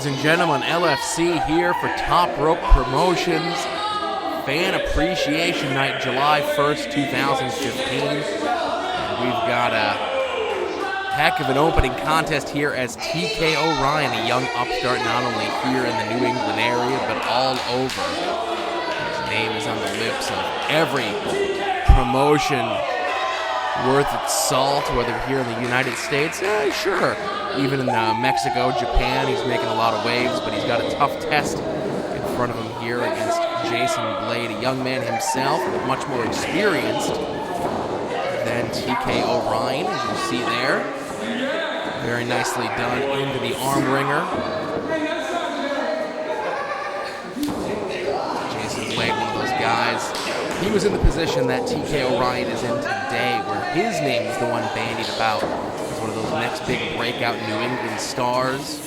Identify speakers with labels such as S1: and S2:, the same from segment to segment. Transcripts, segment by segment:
S1: Ladies and gentlemen, LFC here for Top Rope Promotions. Fan Appreciation Night, July 1st, 2015. We've got a heck of an opening contest here as TK O'Ryan, a young upstart not only here in the New England area, but all over. His name is on the lips of every promotion worth its salt, whether here in the United States, sure. Even in Mexico, Japan, he's making a lot of waves, but he's got a tough test in front of him here against Jason Blade, a young man himself, but much more experienced than TK O'Ryan, as you see there. Very nicely done into the arm wringer. Jason Blade, one of those guys. He was in the position that TK O'Ryan is in today, where his name is the one bandied about as one of those next big breakout New England stars.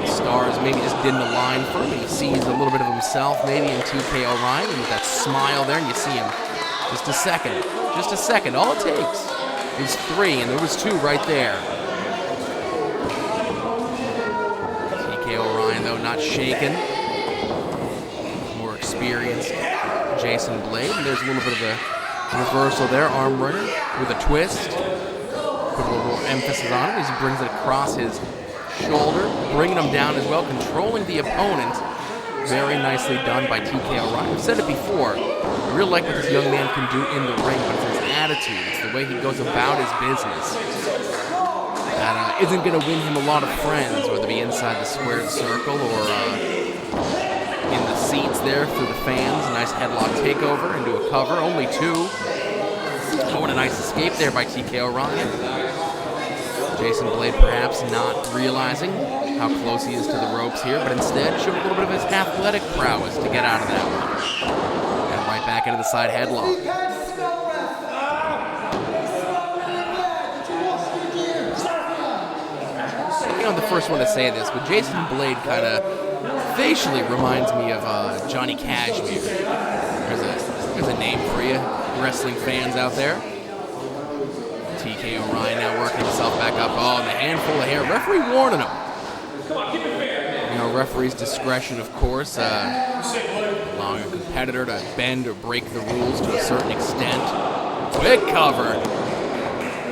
S1: Stars maybe just didn't align for him. He sees a little bit of himself maybe in TK O'Ryan, and with that smile there, and you see him just a second. All it takes is 3, and there was 2 right there. TK O'Ryan, though, not shaken. More experienced Jason Blade, and there's a little bit of a reversal there, arm wringer with a twist. Put a little more emphasis on it as he brings it across his shoulder, bringing him down as well, controlling the opponent. Very nicely done by TK O'Ryan. I've said it before, I really like what this young man can do in the ring, but it's his attitude, it's the way he goes about his business that isn't going to win him a lot of friends, whether it be inside the squared circle or in the seats there for the fans. A nice headlock takeover into a cover, only 2. Oh, and a nice escape there by TK O'Ryan. Jason Blade perhaps not realizing how close he is to the ropes here, but instead showing a little bit of his athletic prowess to get out of that one. And right back into the side headlock. I'm the first one to say this, but Jason Blade kind of facially reminds me of Johnny Cashmere. There's a name for you, wrestling fans out there. TK O'Ryan now working himself back up. Oh, and a handful of hair. Referee warning him. You know, referee's discretion, of course, allowing a competitor to bend or break the rules to a certain extent. Quick cover.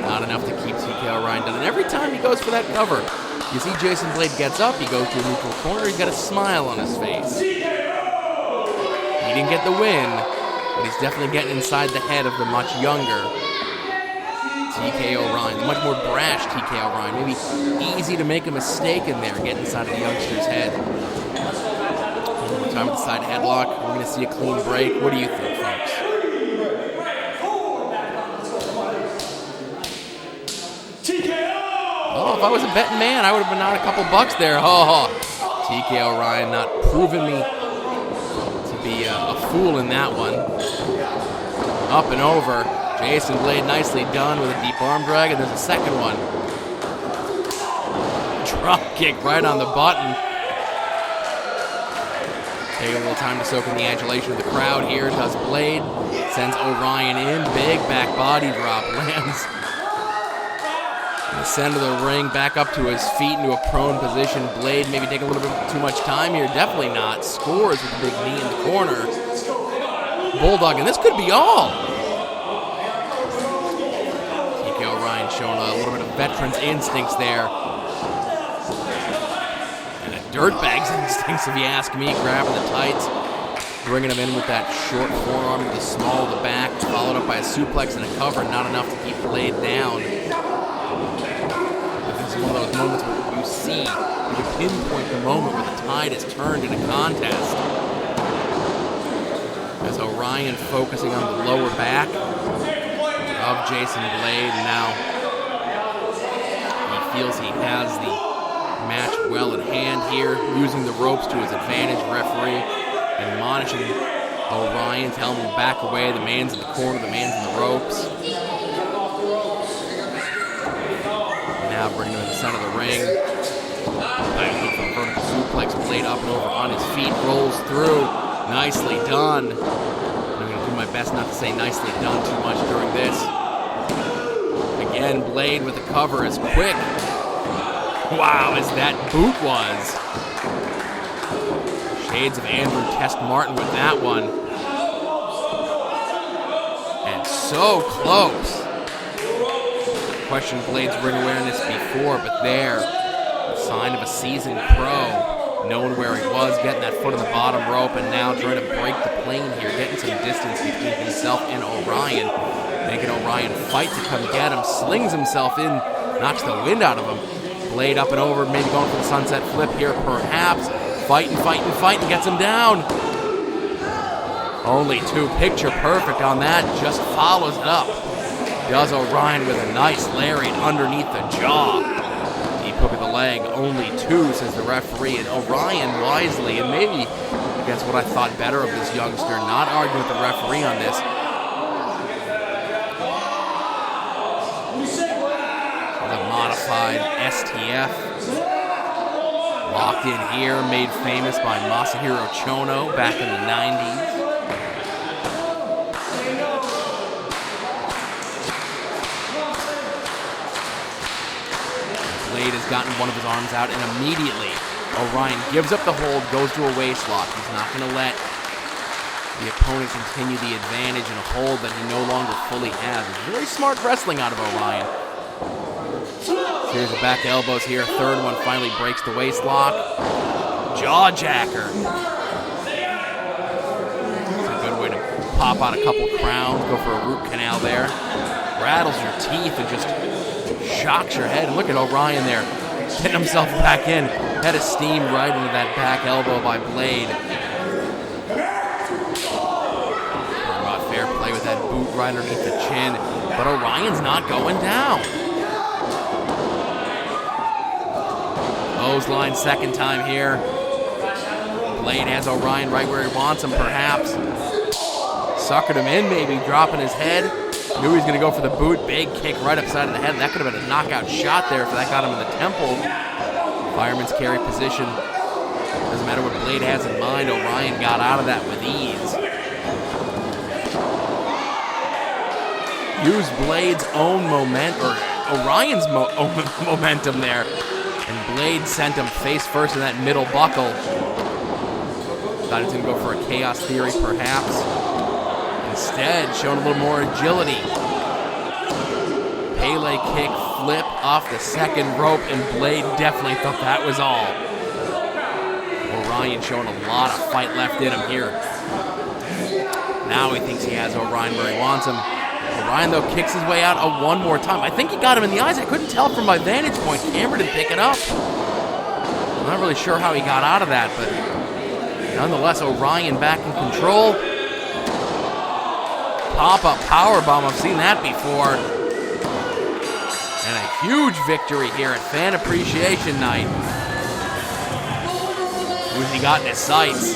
S1: Not enough to keep TK O'Ryan down. And every time he goes for that cover, you see Jason Blade gets up, he goes to a neutral corner, he's got a smile on his face. He didn't get the win, but he's definitely getting inside the head of the much younger TK O'Ryan, the much more brash TK O'Ryan. Maybe easy to make a mistake in there, get inside of the youngster's head. One more time with the side headlock. We're going to see a clean break. What do you think, folks? Oh, if I was a betting man, I would have been out a couple bucks there. Oh, TK O'Ryan not proving me to be a fool in that one. Up and over. Jason Blade nicely done with a deep arm drag, and there's a second one. Drop kick right on the button. Taking a little time to soak in the adulation of the crowd here. Does Blade. Sends O'Ryan in. Big back body drop. Lands in the center of the ring. Back up to his feet into a prone position. Blade maybe taking a little bit too much time here. Definitely not. Scores with a big knee in the corner. Bulldog, and this could be all. Showing a little bit of veteran's instincts there. And a dirtbag's instincts, if you ask me, grabbing the tights, bringing him in with that short forearm to the small of the back, followed up by a suplex and a cover, not enough to keep Blade down. But this is one of those moments where you see, you can pinpoint the moment where the tide is turned in a contest. As O'Ryan focusing on the lower back of Jason Blade, and now feels he has the match well in hand here, using the ropes to his advantage. Referee admonishing O'Ryan, telling him to back away. The man's in the corner, the man's in the ropes. Now bringing him to the center of the ring. Looking for a vertical suplex. Blade up and over on his feet, rolls through. Nicely done. I'm going to do my best not to say nicely done too much during this. Again, Blade with the cover is quick. Wow, as that boot was. Shades of Andrew Test Martin with that one. And so close. Question Blade's ring awareness before, but there, a sign of a seasoned pro, knowing where he was, getting that foot on the bottom rope, and now trying to break the plane here, getting some distance between himself and Orion, making Orion fight to come get him, slings himself in, knocks the wind out of him. Blade up and over, maybe going for the sunset flip here, perhaps. Fighting, gets him down. Only two, picture perfect on that, just follows it up. Does Orion with a nice lariat underneath the jaw. Deep hook of the leg, only two, says the referee. And Orion wisely, and maybe that's what I thought better of this youngster, not arguing with the referee on this. The modified STF. Locked in here, made famous by Masahiro Chono back in the 90s. Blade has gotten one of his arms out, and immediately Orion gives up the hold, goes to a waist lock. He's not going to let the opponent continue the advantage in a hold that he no longer fully has. It's very smart wrestling out of Orion. Here's the back elbows here. Third one finally breaks the waist lock. Jaw jacker. It's a good way to pop out a couple crowns, go for a root canal there. Rattles your teeth and just shocks your head. And look at Orion there, getting himself back in. Head of steam right into that back elbow by Blade. About fair play with that boot right underneath the chin. But Orion's not going down. Clothesline second time here. Blade has Orion right where he wants him, perhaps. Suckered him in, maybe, dropping his head. Knew he was going to go for the boot. Big kick right upside of the head. That could have been a knockout shot there if that got him in the temple. Fireman's carry position. Doesn't matter what Blade has in mind. Orion got out of that with ease. Used Blade's own Orion's momentum there. And Blade sent him face first in that middle buckle. Thought he was going to go for a chaos theory, perhaps. Instead, showing a little more agility. Pele kick, flip off the second rope, and Blade definitely thought that was all. Orion showing a lot of fight left in him here. Now he thinks he has Orion where he wants him. Orion, though, kicks his way out one more time. I think he got him in the eyes. I couldn't tell from my vantage point. Cameron didn't pick it up. I'm not really sure how he got out of that, but nonetheless, Orion back in control. Pop-up powerbomb. I've seen that before. And a huge victory here at Fan Appreciation Night. Who's he got in his sights?